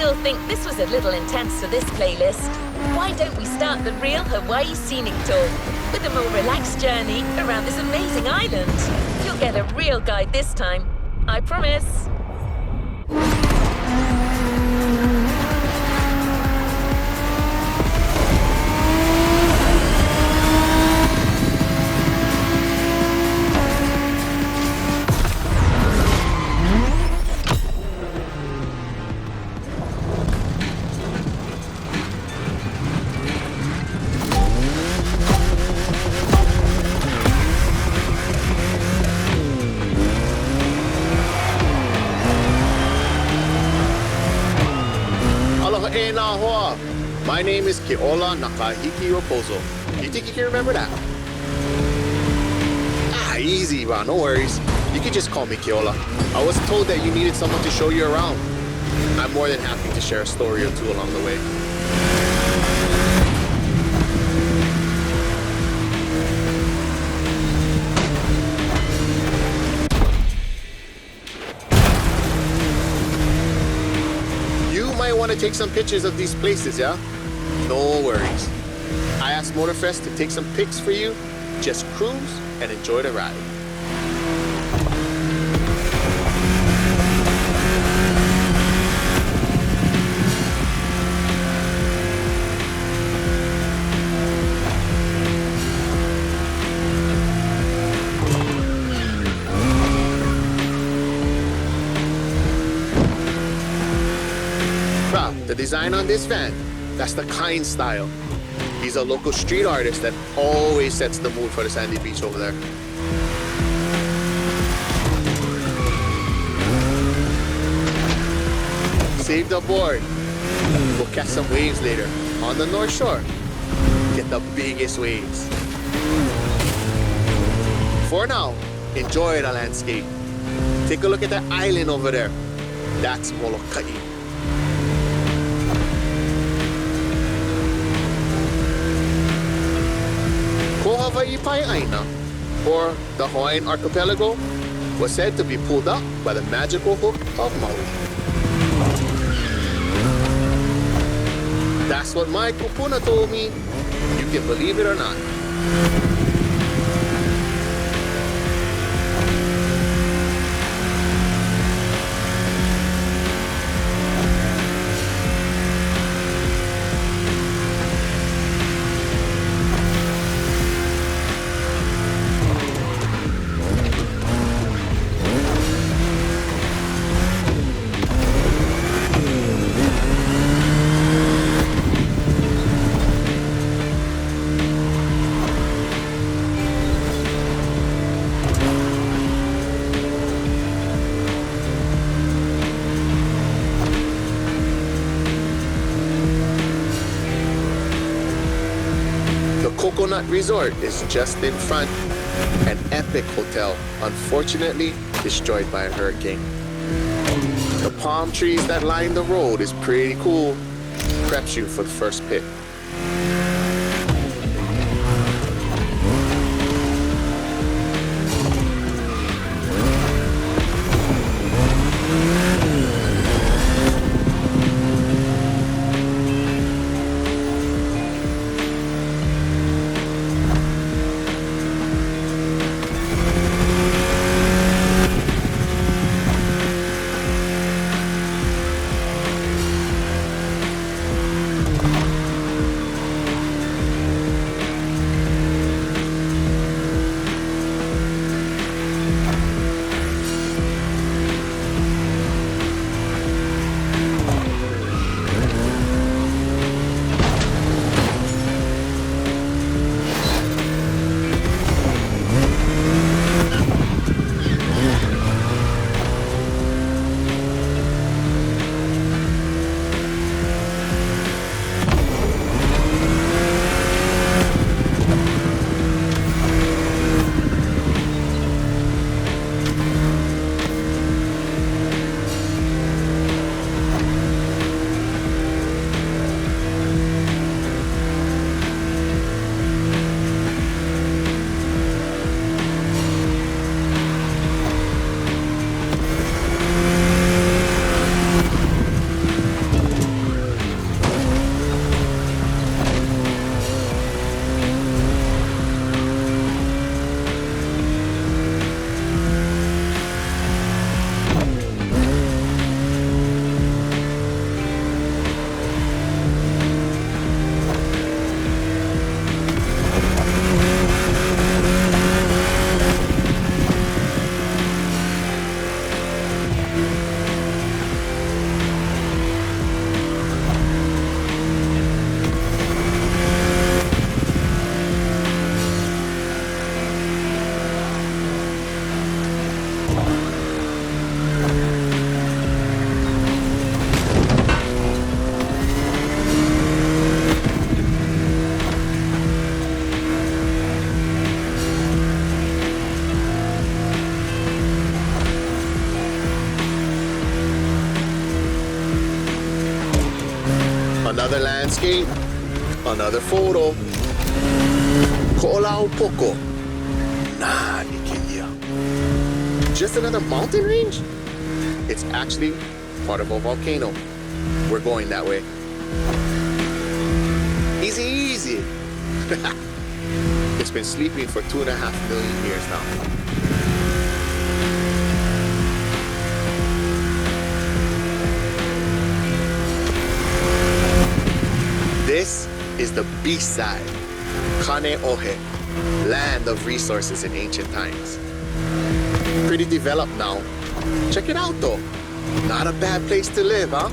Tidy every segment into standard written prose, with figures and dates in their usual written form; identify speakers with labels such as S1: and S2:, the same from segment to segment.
S1: still think this was a little intense for this playlist, why don't we start the real Hawaii Scenic Tour with a more relaxed journey around this amazing island? You'll get a real guide this time, I promise.
S2: My name is Keola Nakahiki Raposo. You think you can remember that? Easy, bro. No worries. You can just call me Keola. I was told that you needed someone to show you around. I'm more than happy to share a story or two along the way. You might want to take some pictures of these places, yeah? No worries. I asked Motorfest to take some pics for you. Just cruise and enjoy the ride. Wow, the design on this van, that's the Kind style. He's a local street artist that always sets the mood for the sandy beach over there. Saved aboard. We'll catch some waves later on the North Shore. Get the biggest waves. For now, enjoy the landscape. Take a look at that island over there. That's Molokai. Ko Hawaii Pai'aina, or the Hawaiian archipelago, was said to be pulled up by the magical hook of Maui. That's what my kupuna told me. You can believe it or not. Coconut Resort is just in front. An epic hotel, unfortunately destroyed by a hurricane. The palm trees that line the road is pretty cool. Preps you for the first pit. Another landscape, another photo. Ko'olau poko. Nah, Nikiya. Just another mountain range? It's actually part of a volcano. We're going that way. Easy, easy. It's been sleeping for 2.5 million years now. This is the beast side, Kane Ohe, land of resources in ancient times. Pretty developed now. Check it out though. Not a bad place to live, huh?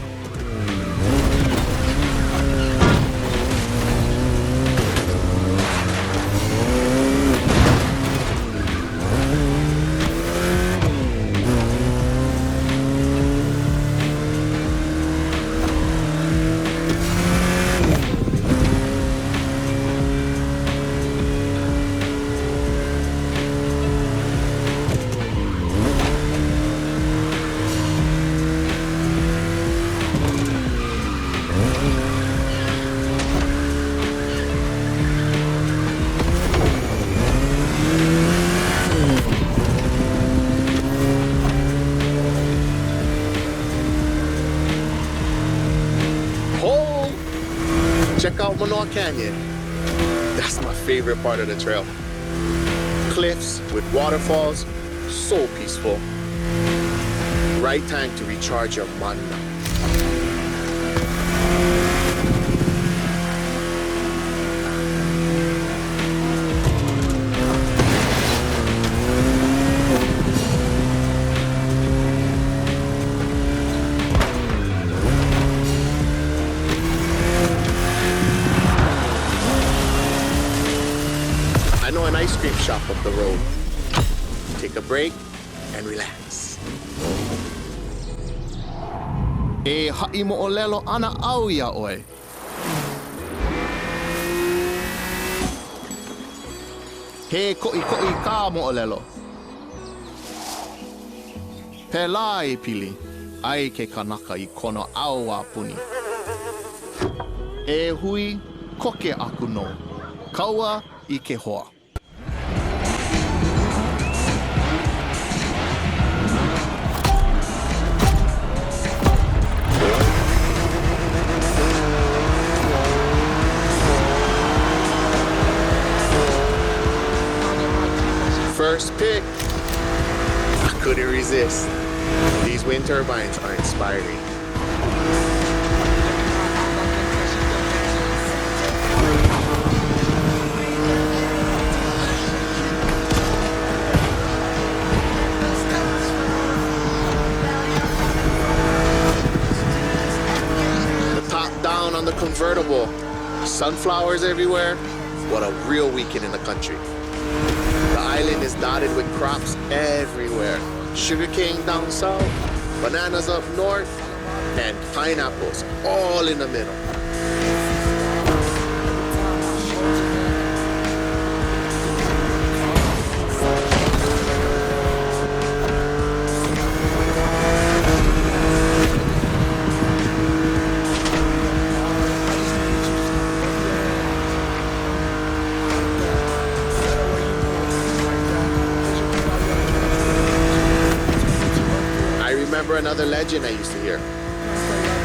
S2: Check out Manoa Canyon. That's my favorite part of the trail. Cliffs with waterfalls, so peaceful. Right time to recharge your mana. I know an ice cream shop up the road. Take a break and relax.
S3: E ha'i mo'olelo ana au ia oe. He ko'i ka mo'olelo. Pela e pili, ai ke kanaka I kono au a puni. E hui, koke aku no. Kaua I ke hoa.
S2: First pick. I couldn't resist. These wind turbines are inspiring. The top down on the convertible. Sunflowers everywhere. What a real weekend in the country. The island is dotted with crops everywhere. Sugarcane down south, bananas up north, and pineapples all in the middle. Remember another legend I used to hear.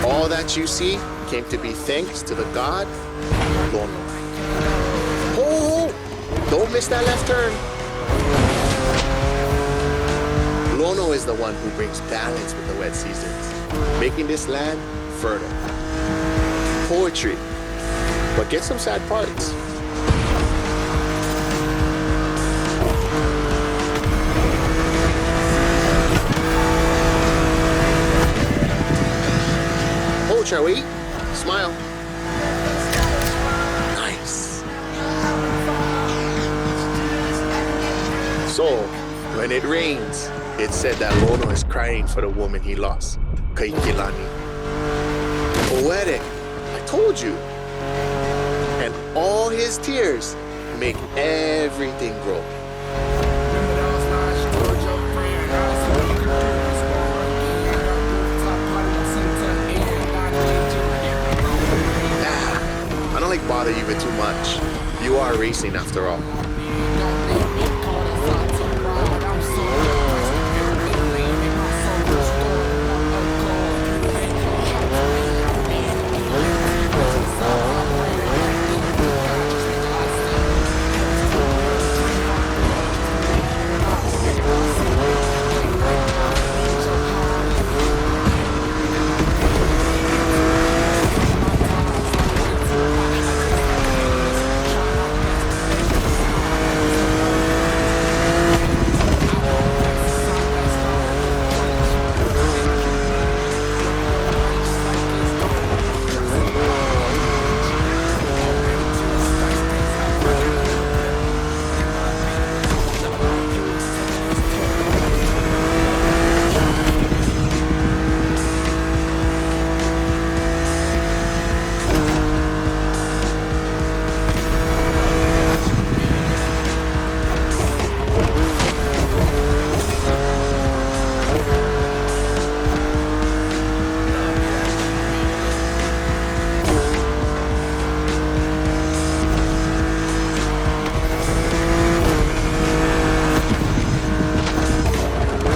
S2: All that you see came to be thanks to the god Lono. Oh, don't miss that left turn. Lono is the one who brings balance with the wet seasons, making this land fertile. Poetry, but get some sad parts. Shall we? Smile. Nice. So, when it rains, it's said that Lono is crying for the woman he lost, Kaikilani. Poetic, I told you. And all his tears make everything grow. bother you with too much. You are racing after all.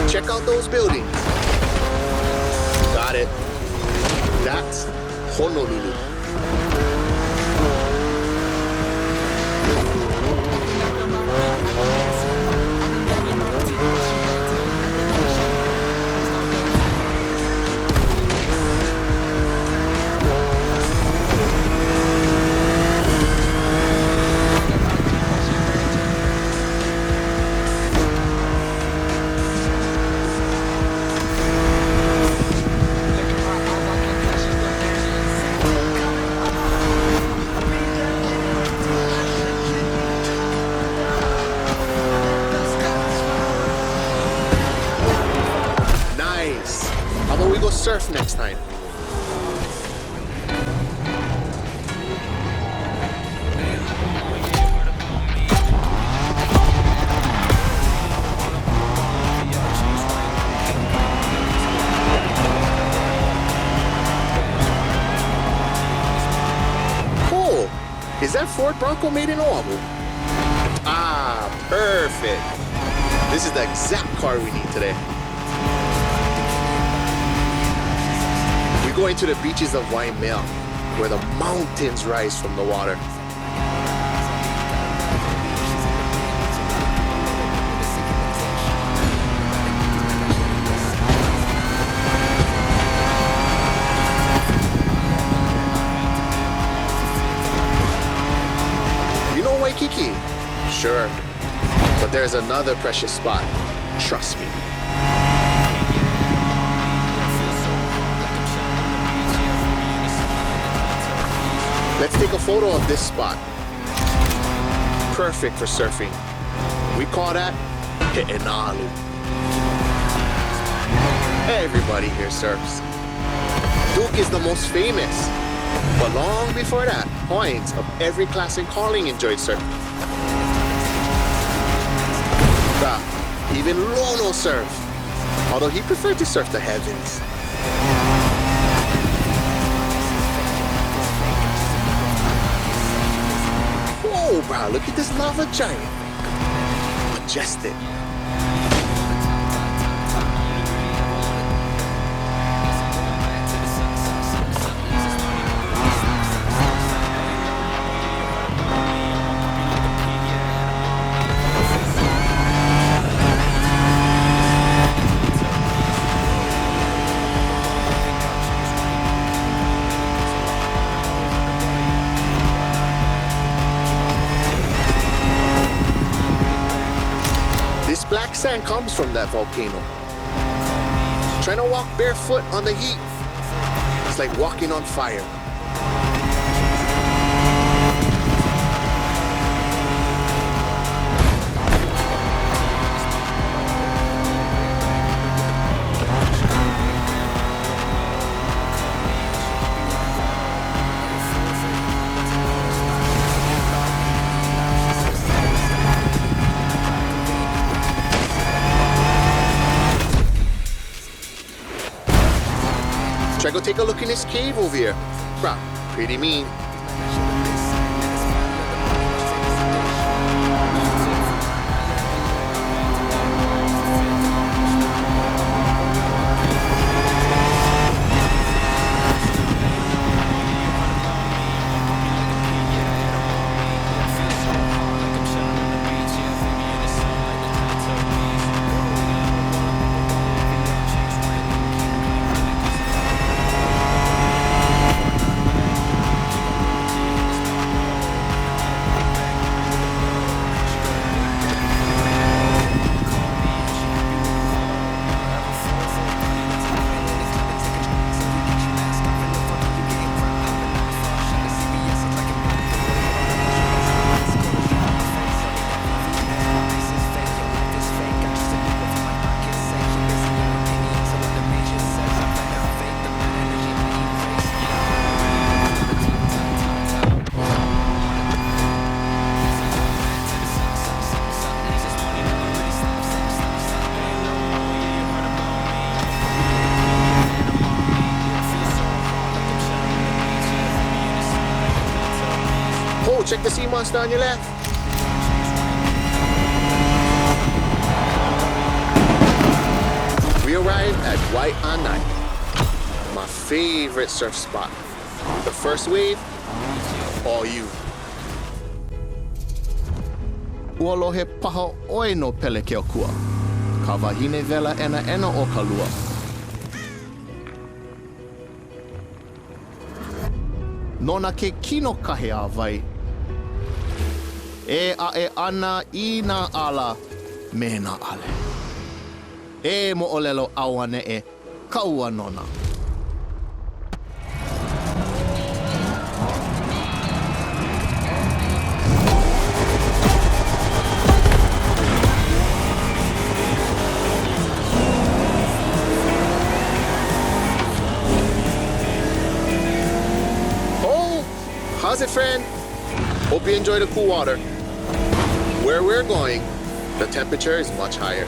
S2: Check out those buildings. Got it. That's Honolulu. Surf next time. Cool. Is that Ford Bronco made in Oahu? Ah, perfect. This is the exact car we need today. We go into the beaches of Waimea, where the mountains rise from the water. You know Waikiki? Sure. But there's another precious spot. Trust me. Let's take a photo of this spot. Perfect for surfing. We call that He'enalu. Everybody here surfs. Duke is the most famous. But long before that, Hawaiians of every class and calling enjoyed surfing. Even Lono surfed, although he preferred to surf the heavens. Whoa, bro, look at this lava giant. Majestic. Black sand comes from that volcano. Trying to walk barefoot on the heat, it's like walking on fire. Try go take a look in this cave over here. Bruh, pretty mean. Oh, check the sea monster on your left. We arrived at White Anai, my favorite surf spot. The first wave, all you.
S3: Ua lohe paha oi no pele ke okua. Ka wahine vela ena o ka lua. Nona ke kino kahe a vai. E a e ana I nā ala me nā ale. E mo olelo awane e kaua nona.
S2: How's it, friend? Hope you enjoy the cool water. Where we're going, the temperature is much higher.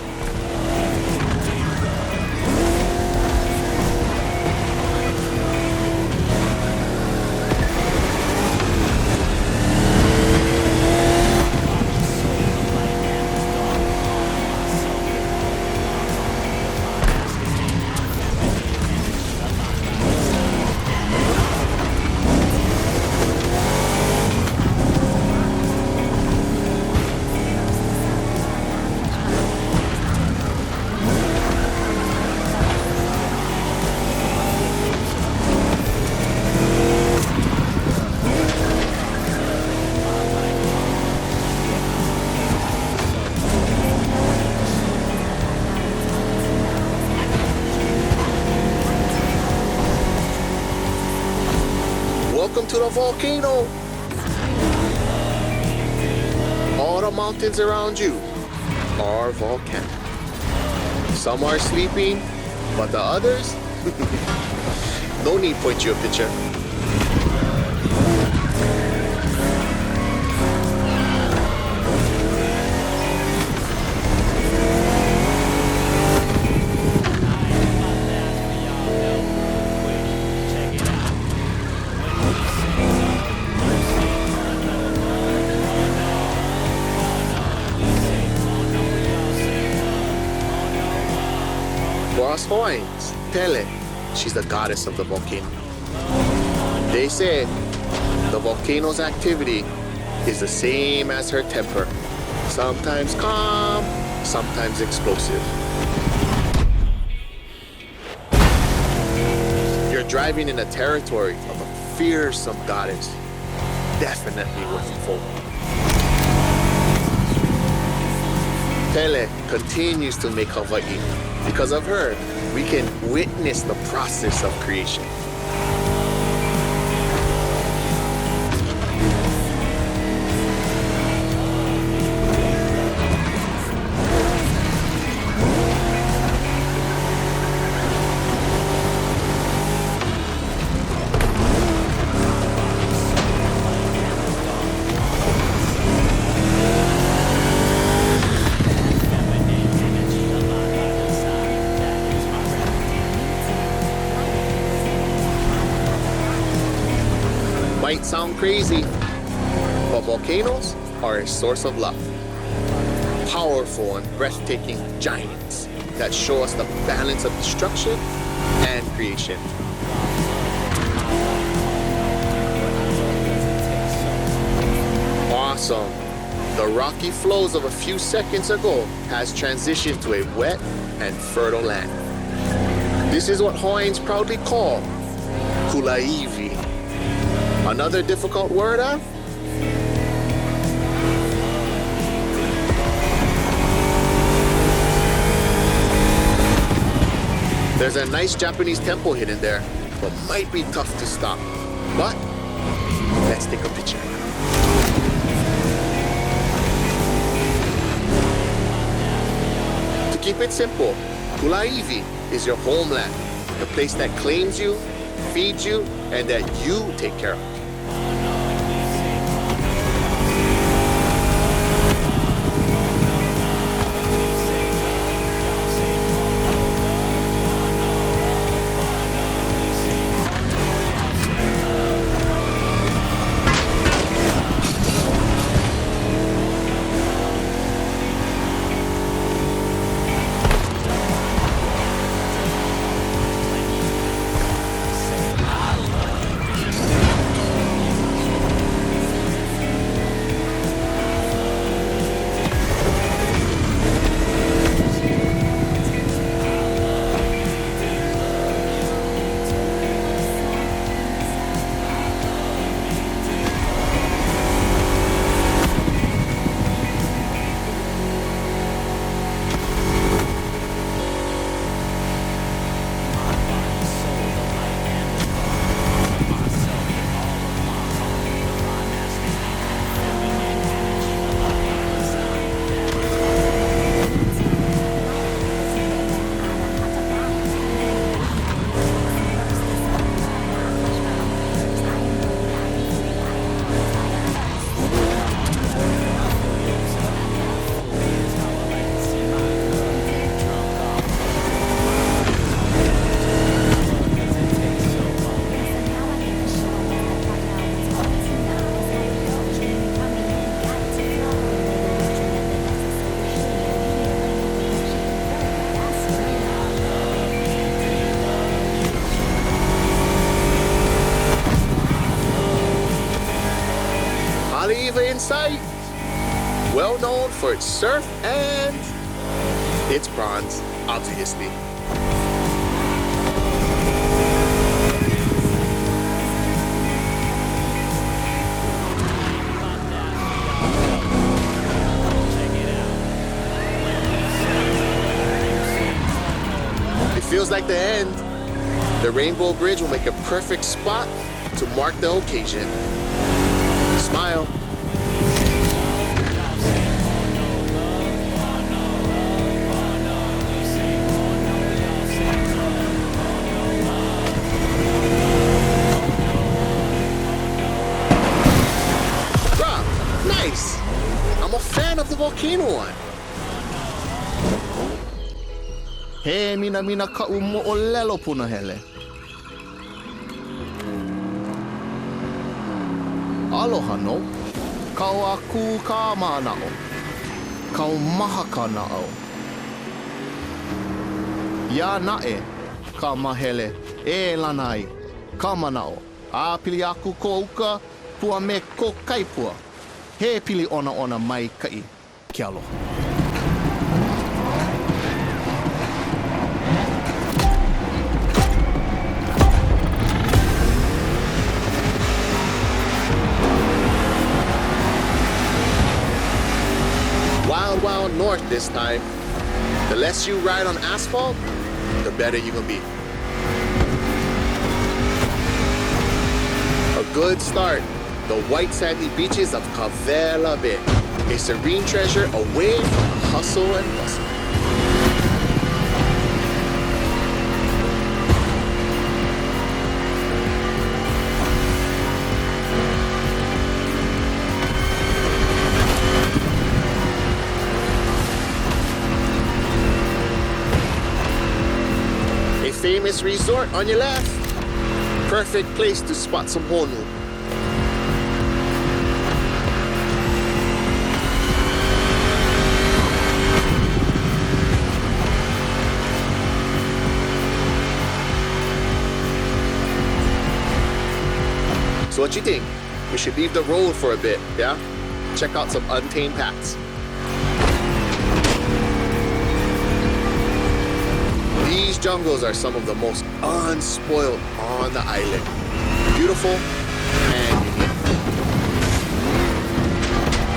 S2: Welcome to the volcano. All the mountains around you are volcanic. Some are sleeping, but the others, no need to point you a picture. For us Hawaiians, Pele, she's the goddess of the volcano. They say the volcano's activity is the same as her temper. Sometimes calm, sometimes explosive. You're driving in the territory of a fearsome goddess. Definitely worth it for. Pele continues to make Hawaii. Because of her, we can witness the process of creation. Might sound crazy, but volcanoes are a source of love. Powerful and breathtaking giants that show us the balance of destruction and creation. Awesome. The rocky flows of a few seconds ago has transitioned to a wet and fertile land. This is what Hawaiians proudly call Kulaivi. Another difficult word, huh? There's a nice Japanese temple hidden there, but might be tough to stop. But let's take a picture. To keep it simple, Kulaivi is your homeland, the place that claims you, feeds you, and that you take care of. Oliva in sight. Well known for its surf and its bronze, obviously. It feels like the end. The Rainbow Bridge will make a perfect spot to mark the occasion. Smile. Bruh, nice. I'm a fan of the volcano one.
S3: He mina ka mo'olelo puna hele. Aloha no. Kau aku ka manao. Kau maha ka nao. Ya nae ka mahele e lanai ka manao. A pili aku ko uka pua me ko kaipua. He pili ona mai kai ke aloha.
S2: Wild north this time. The less you ride on asphalt, the better you will be. A good start. The white sandy beaches of Kavela Bay. A serene treasure away from the hustle and bustle. Famous resort on your left. Perfect place to spot some honu. So what you think? We should leave the road for a bit, yeah? Check out some untamed paths. These jungles are some of the most unspoiled on the island. Beautiful and unique.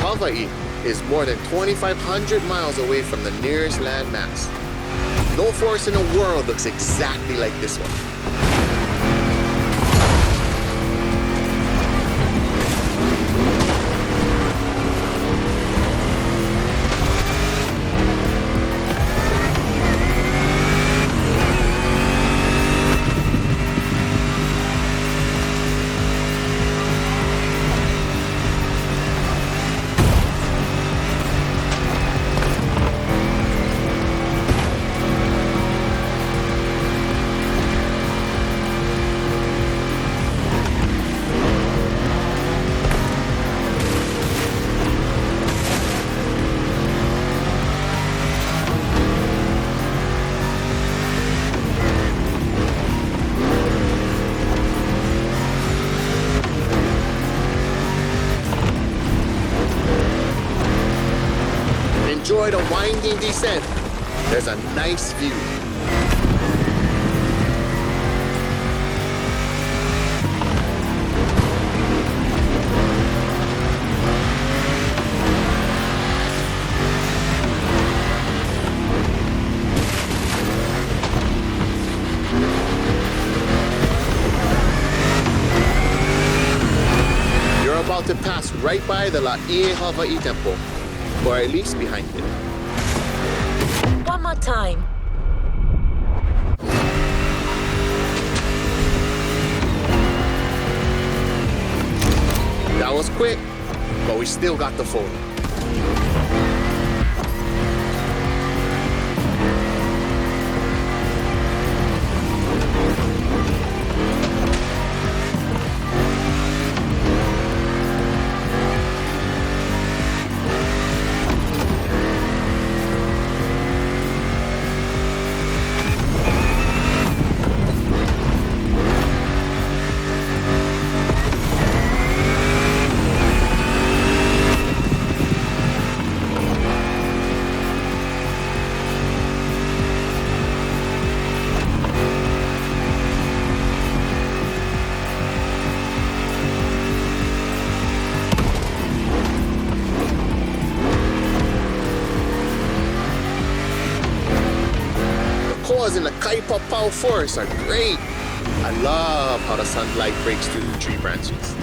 S2: Hawaii is more than 2,500 miles away from the nearest landmass. No forest in the world looks exactly like this one. Enjoy the winding descent. There's a nice view. You're about to pass right by the Laie Hawaii Temple. Or at least behind it.
S1: One more time.
S2: That was quick, but we still got the photo. hyper power forests are great. I love how the sunlight breaks through the tree branches.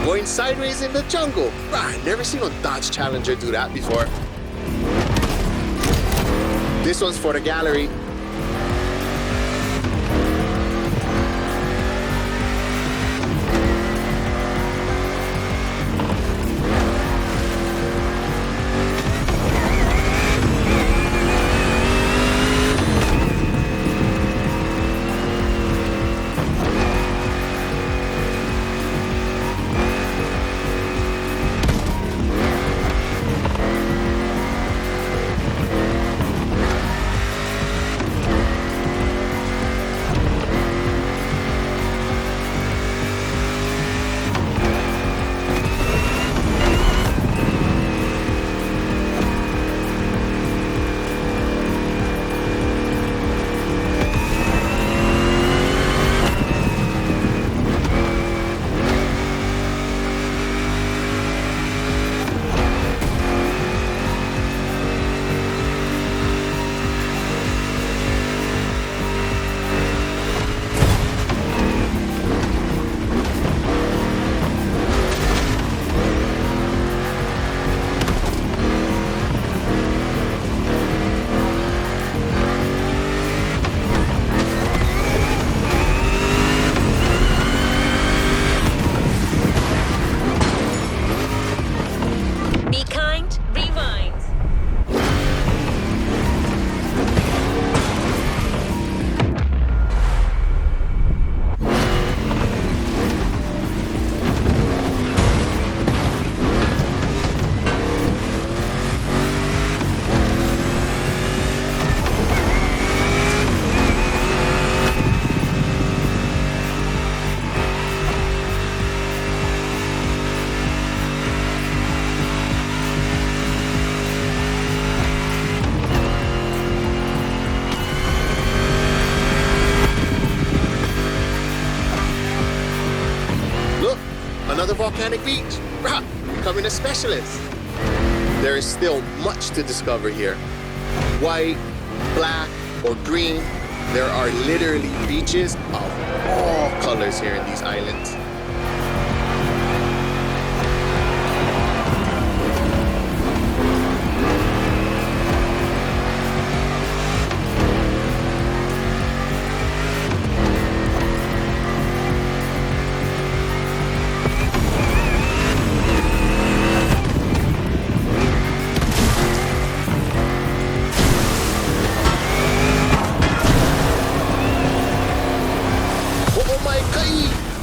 S2: Going sideways in the jungle. I never seen a Dodge Challenger do that before. This one's for the gallery. Another volcanic beach. Rah, becoming a specialist. There is still much to discover here. White, black, or green, there are literally beaches of all colors here in these islands.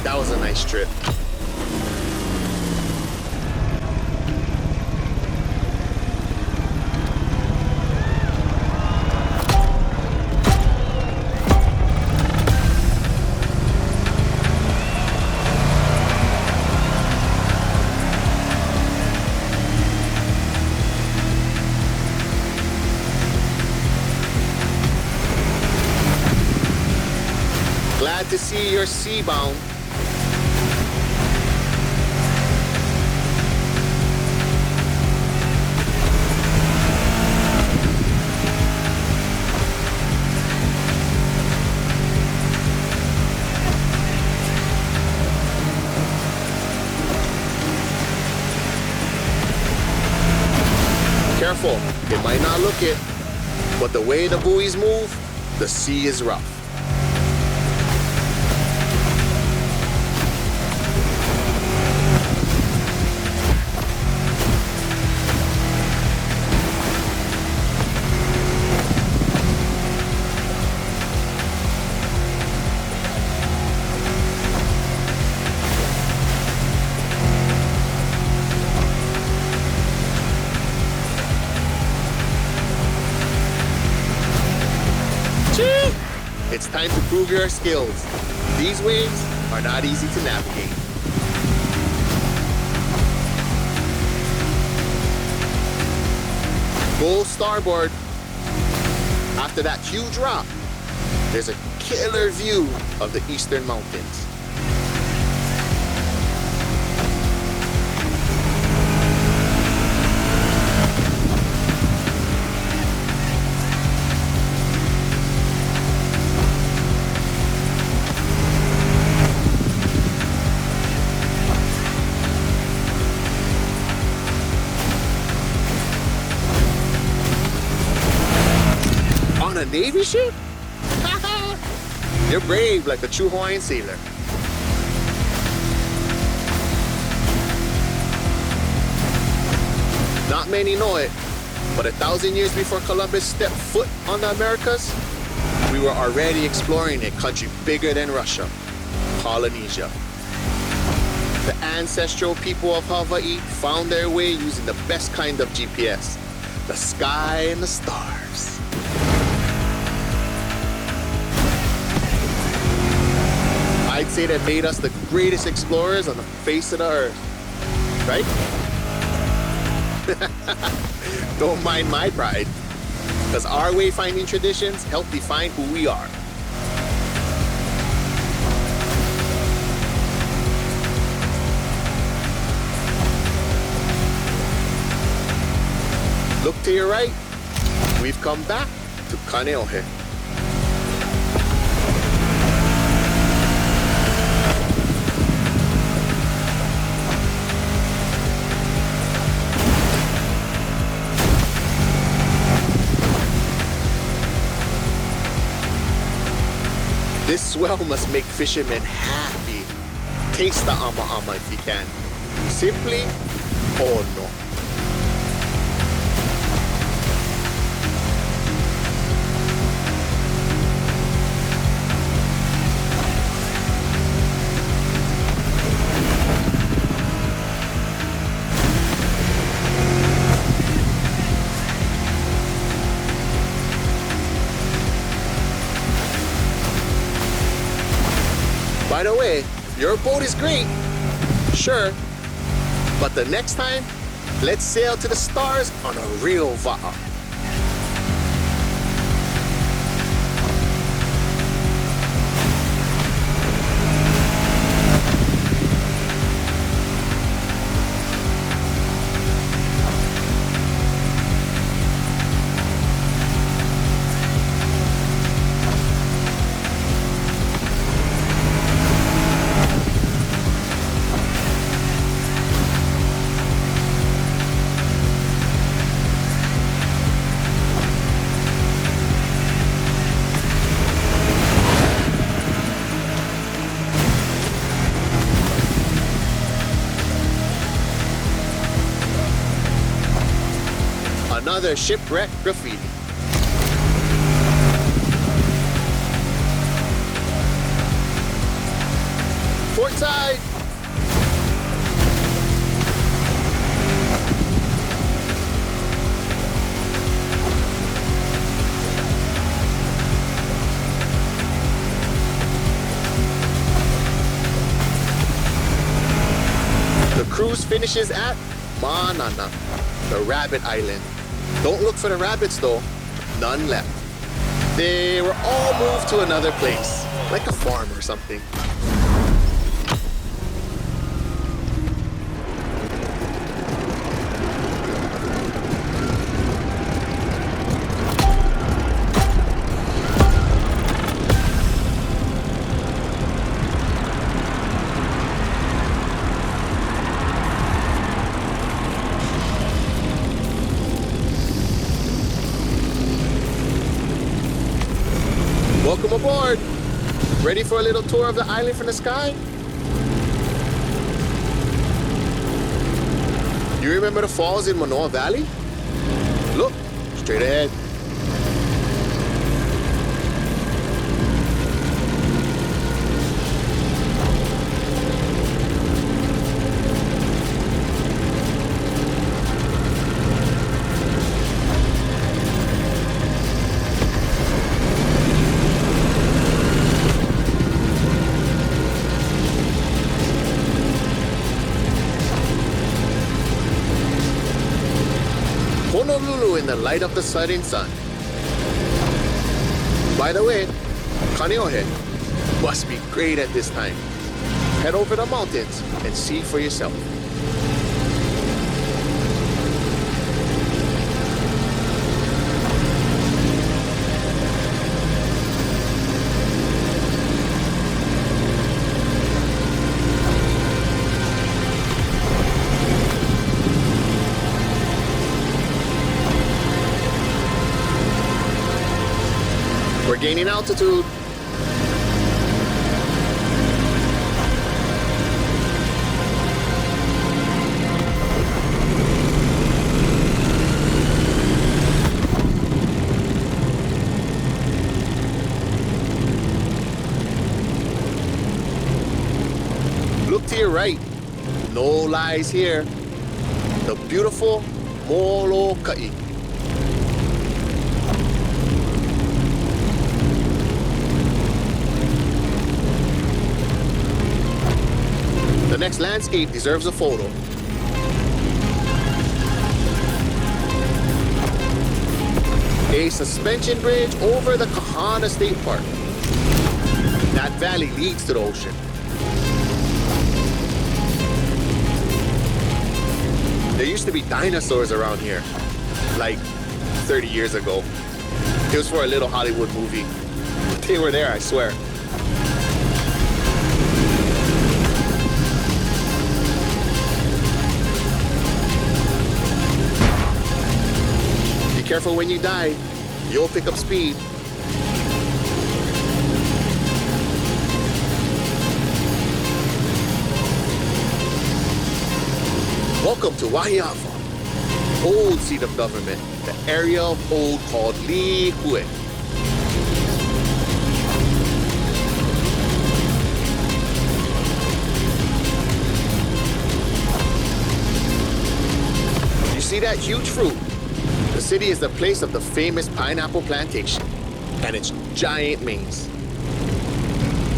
S2: That was a nice trip. Glad to see you're seabound. Careful, it might not look it, but the way the buoys move, the sea is rough. It's time to prove your skills. These waves are not easy to navigate. Go starboard. After that huge rock, there's a killer view of the Eastern Mountains. On a Navy ship? You're brave like a true Hawaiian sailor. Not many know it, but 1,000 years before Columbus stepped foot on the Americas, we were already exploring a country bigger than Russia, Polynesia. The ancestral people of Hawaii found their way using the best kind of GPS, the sky and the stars. I'd say that made us the greatest explorers on the face of the earth, right? Don't mind my pride, because our wayfinding traditions help define who we are. Look to your right, we've come back to Kaneohe. This swell must make fishermen happy. Taste the ama if you can. Simply, oh no. By the way, your boat is great, sure, but the next time, let's sail to the stars on a real va'a. Another shipwreck graffiti. Port side. The cruise finishes at Manana, the rabbit island. Don't look for the rabbits though, none left. They were all moved to another place, like a farm or something. Welcome aboard! Ready for a little tour of the island from the sky? You remember the falls in Manoa Valley? Look, straight ahead. Honolulu in the light up the setting sun. By the way, Kaneohe must be great at this time. Head over the mountains and see for yourself. We're gaining altitude. Look to your right. No lies here. The beautiful Molokai. The next landscape deserves a photo. A suspension bridge over the Kahana State Park. That valley leads to the ocean. There used to be dinosaurs around here, like 30 years ago. It was for a little Hollywood movie. They were there, I swear. Be careful when you dive. You'll pick up speed. Welcome to Wahiawa, old seat of government, the area of old called Lihue. You see that huge fruit? The city is the place of the famous pineapple plantation and its giant maze.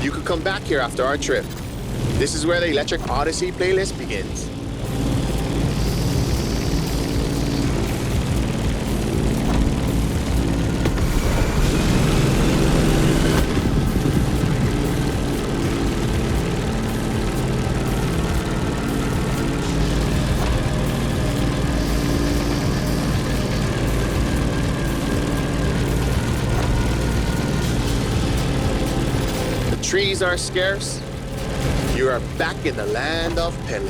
S2: You could come back here after our trip. This is where the Electric Odyssey playlist begins. Trees are scarce. You are back in the land of Pele.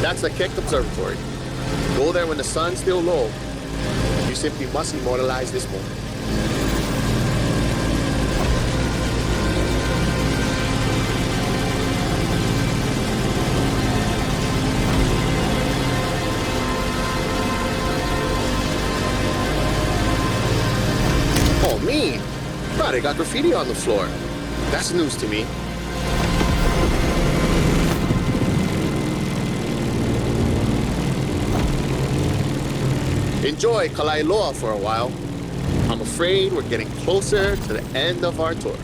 S2: That's the Keck Observatory. Go there when the sun's still low. You simply must immortalize this moment. Oh, mean. Bro, they got graffiti on the floor. That's news to me. Enjoy Kalailoa for a while. I'm afraid we're getting closer to the end of our tour.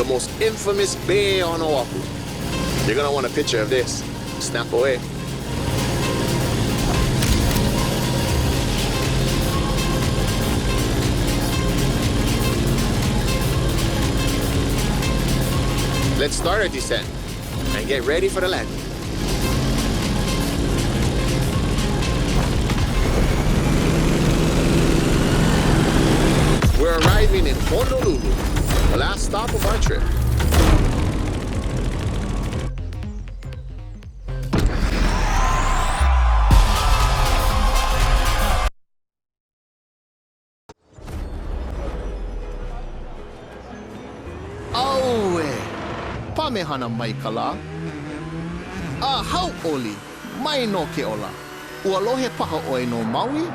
S2: most infamous bay on Oahu. You're gonna want a picture of this. Snap away. Let's start our descent and get ready for the landing. We're arriving in Honolulu, the last stop of our trip.
S3: Aue, pamehana mai kala. A hau oli, mai no ke ola. Ua lohe paha oi no Maui.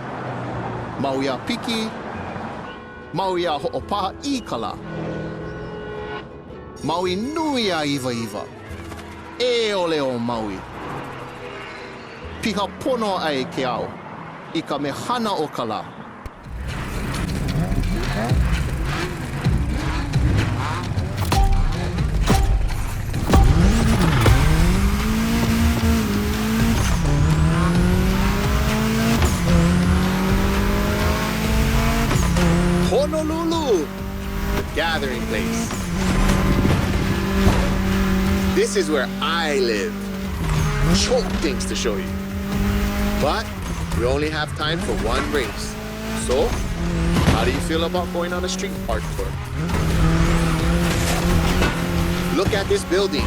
S3: Maui a piki. Maui a ho'opaha I kala. Maui nui a iwa iwa. E ole o Maui. Piha pono ai ke au. I ka mehana o kala.
S2: Honolulu, the gathering place. This is where I live. Choke things to show you. But we only have time for one race. So, how do you feel about going on a street art tour? Look at this building.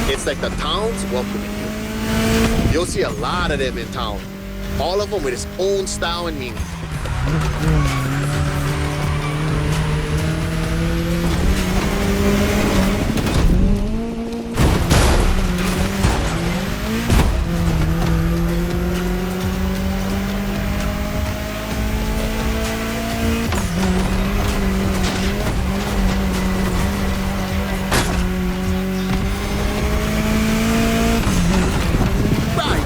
S2: It's like the town's welcoming you. You'll see a lot of them in town. All of them with its own style and meaning.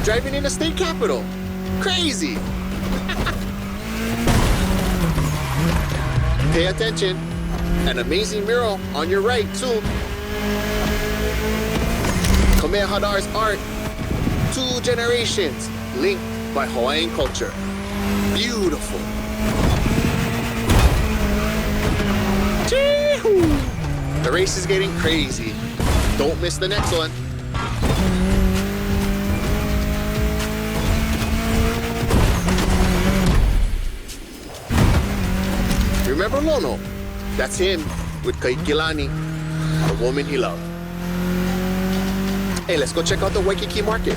S2: Driving in the state capital. Crazy. Pay attention. An amazing mural on your right, too. Kamehameha's art. 2 generations linked by Hawaiian culture. Beautiful. Chee-hoo. The race is getting crazy. Don't miss the next one. Remember Lono? That's him with Kaikilani, the woman he loved. Hey, let's go check out the Waikiki market.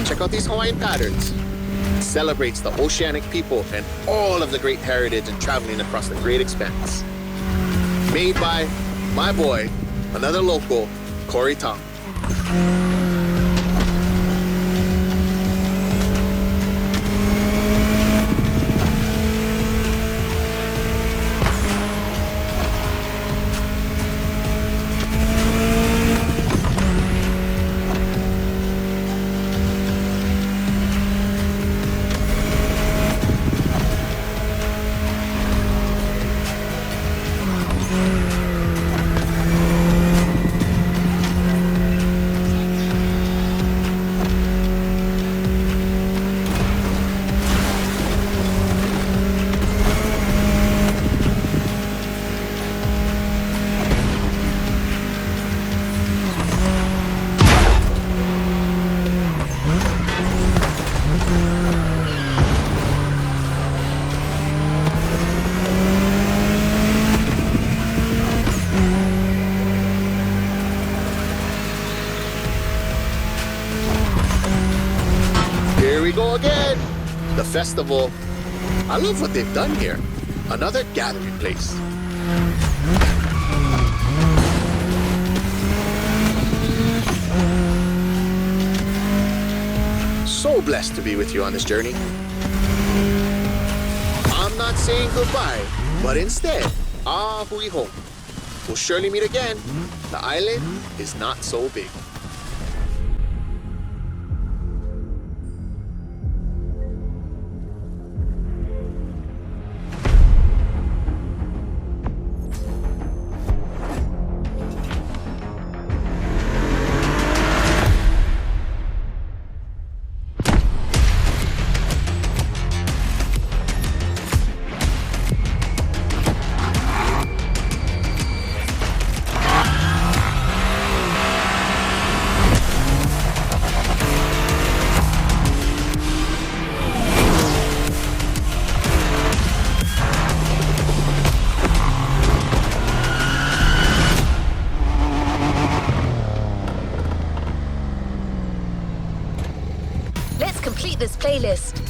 S2: Check out these Hawaiian patterns. It celebrates the oceanic people and all of the great heritage and traveling across the great expanse. Made by my boy, another local, Corey Tom. Here we go again. The festival. I love what they've done here. Another gathering place. So blessed to be with you on this journey. I'm not saying goodbye, but instead, hui home. We'll surely meet again. The island is not so big.
S1: Let's complete this playlist.